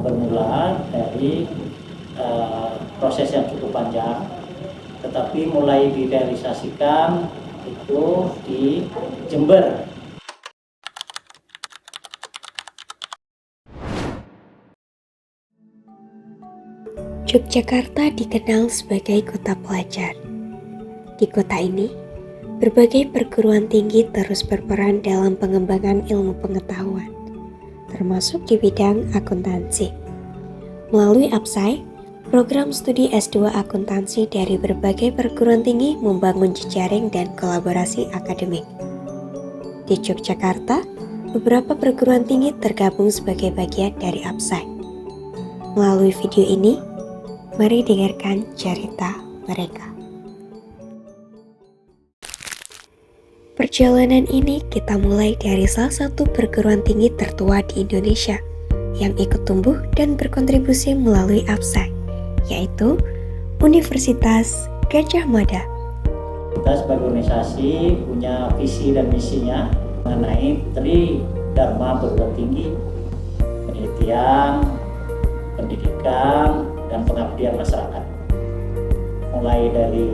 bermula dari proses yang cukup panjang, tetapi mulai direalisasikan itu di Jember. Yogyakarta dikenal sebagai kota pelajar. Di kota ini, berbagai perguruan tinggi terus berperan dalam pengembangan ilmu pengetahuan, termasuk di bidang akuntansi. Melalui APSAI, program studi S2 akuntansi dari berbagai perguruan tinggi membangun jejaring dan kolaborasi akademik. Di Yogyakarta, beberapa perguruan tinggi tergabung sebagai bagian dari APSAI. Melalui video ini, mari dengarkan cerita mereka. Perjalanan ini kita mulai dari salah satu perguruan tinggi tertua di Indonesia yang ikut tumbuh dan berkontribusi melalui APSAI, yaitu Universitas Gadjah Mada. Kita sebagai organisasi punya visi dan misinya mengenai Tridharma perguruan tinggi, penelitian, pendidikan, dan pengabdian masyarakat. Mulai dari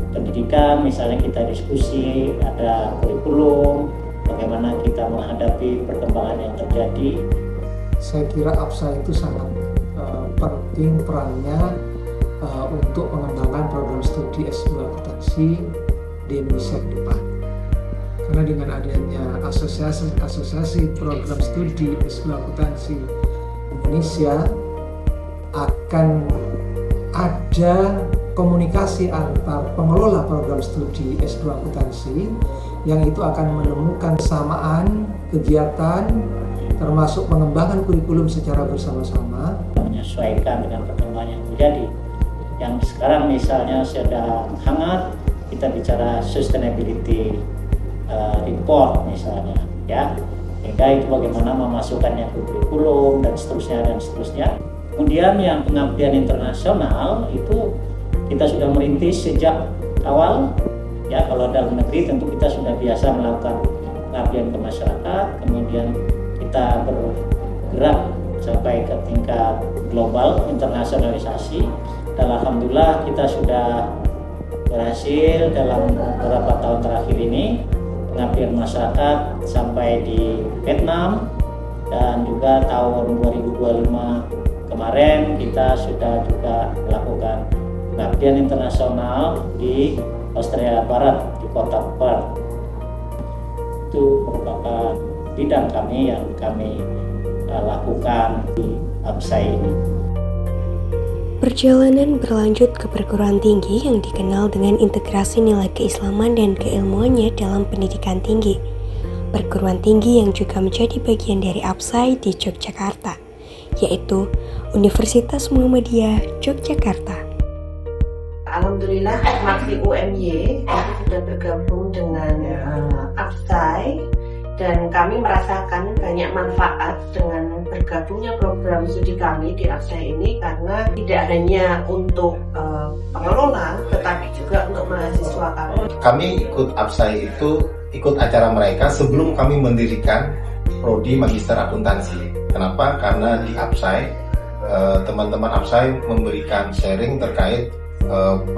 pendidikan, misalnya kita diskusi, ada kurikulum, bagaimana kita menghadapi perkembangan yang terjadi. Saya kira APSAI itu sangat penting perannya untuk pengembangan program studi S2 akuntansi di Indonesia ke depan. Karena dengan adanya asosiasi program studi S2 akuntansi Indonesia, akan ada komunikasi antar pengelola program studi S2 akuntansi yang itu akan menemukan kesamaan kegiatan termasuk pengembangan kurikulum secara bersama-sama, menyesuaikan dengan perkembangan yang terjadi. Yang sekarang misalnya sedang hangat, kita bicara sustainability report misalnya, ya. Sehingga itu bagaimana memasukkannya ke kurikulum dan seterusnya. Kemudian yang pengabdian internasional itu kita sudah merintis sejak awal, ya. Kalau dalam negeri tentu kita sudah biasa melakukan pengabdian ke masyarakat, kemudian kita bergerak sampai ke tingkat global, internasionalisasi, dan alhamdulillah kita sudah berhasil dalam beberapa tahun terakhir ini pengabdian masyarakat sampai di Vietnam, dan juga tahun 2025 kemarin kita sudah juga melakukan pengabdian internasional di Australia Barat, di kota Perth. Itu merupakan bidang kami yang kami lakukan di APSAI ini. Perjalanan berlanjut ke perguruan tinggi yang dikenal dengan integrasi nilai keislaman dan keilmuannya dalam pendidikan tinggi. Perguruan tinggi yang juga menjadi bagian dari APSAI di Yogyakarta, yaitu Universitas Muhammadiyah Yogyakarta. Alhamdulillah, Maksi UMY itu sudah bergabung dengan APSAI, dan kami merasakan banyak manfaat dengan bergabungnya program studi kami di APSAI ini, karena tidak hanya untuk pengelola tetapi juga untuk mahasiswa kami. Kami ikut APSAI itu ikut acara mereka sebelum kami mendirikan prodi Magister Akuntansi. Kenapa? Karena di APSAI teman-teman APSAI memberikan sharing terkait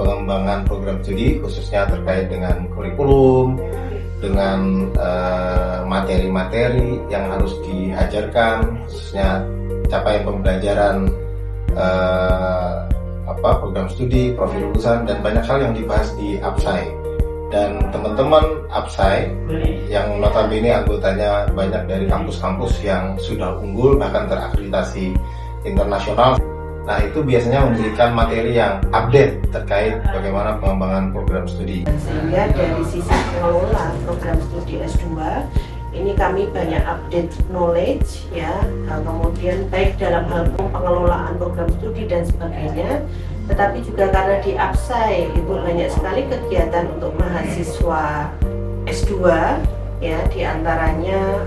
pengembangan program studi, khususnya terkait dengan kurikulum, dengan materi-materi yang harus diajarkan, khususnya capaian pembelajaran program studi, profil lulusan, dan banyak hal yang dibahas di APSAI. Dan teman-teman APSAI yang notabene anggotanya banyak dari kampus-kampus yang sudah unggul bahkan terakreditasi internasional, nah itu biasanya memberikan materi yang update terkait bagaimana pengembangan program studi. Sehingga dari sisi pengelola program studi S2 ini kami banyak update knowledge, ya, kemudian baik dalam hal pengelolaan program studi dan sebagainya, tetapi juga karena di APSAI itu banyak sekali kegiatan untuk mahasiswa S2, ya, diantaranya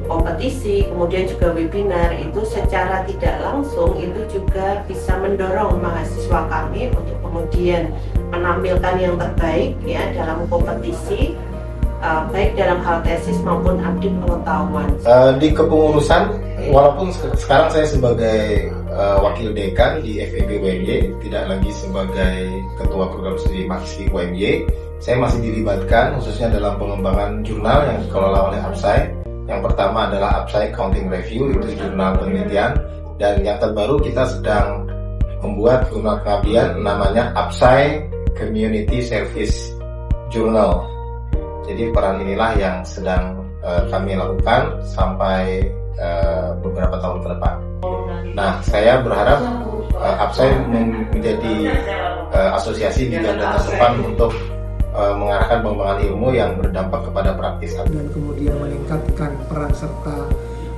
kompetisi, kemudian juga webinar. Itu secara tidak langsung itu juga bisa mendorong mahasiswa kami untuk kemudian menampilkan yang terbaik, ya, dalam kompetisi, baik dalam hal tesis maupun update pengetahuan. Di kepengurusan walaupun sekarang saya sebagai wakil dekan di FEB UMY, tidak lagi sebagai ketua program studi mahasiswa UMY, saya masih dilibatkan khususnya dalam pengembangan jurnal yang dikelola oleh APSAI. Yang pertama adalah APSAI Accounting Review, itu jurnal penelitian, dan yang terbaru kita sedang membuat jurnal pengabdian namanya APSAI Community Service Journal. Jadi peran inilah yang sedang kami lakukan sampai beberapa tahun ke depan. Nah, saya berharap APSAI menjadi asosiasi di garda terdepan untuk mengarahkan pengembangan ilmu yang berdampak kepada praktis dan kemudian meningkatkan peran serta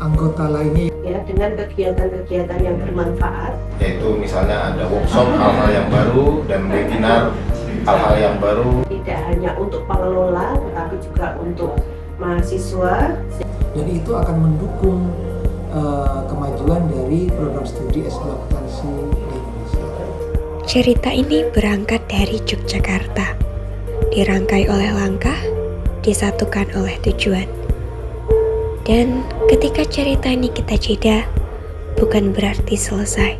anggota lainnya ya dengan kegiatan-kegiatan yang bermanfaat, yaitu misalnya ada workshop hal-hal yang baru dan webinar hal-hal yang baru, tidak hanya untuk pengelola tetapi juga untuk mahasiswa, dan itu akan mendukung kemajuan dari program studi S2 akuntansi di Indonesia. Cerita ini berangkat dari Yogyakarta, dirangkai oleh langkah, disatukan oleh tujuan. Dan ketika cerita ini kita jeda, bukan berarti selesai,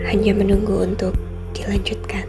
hanya menunggu untuk dilanjutkan.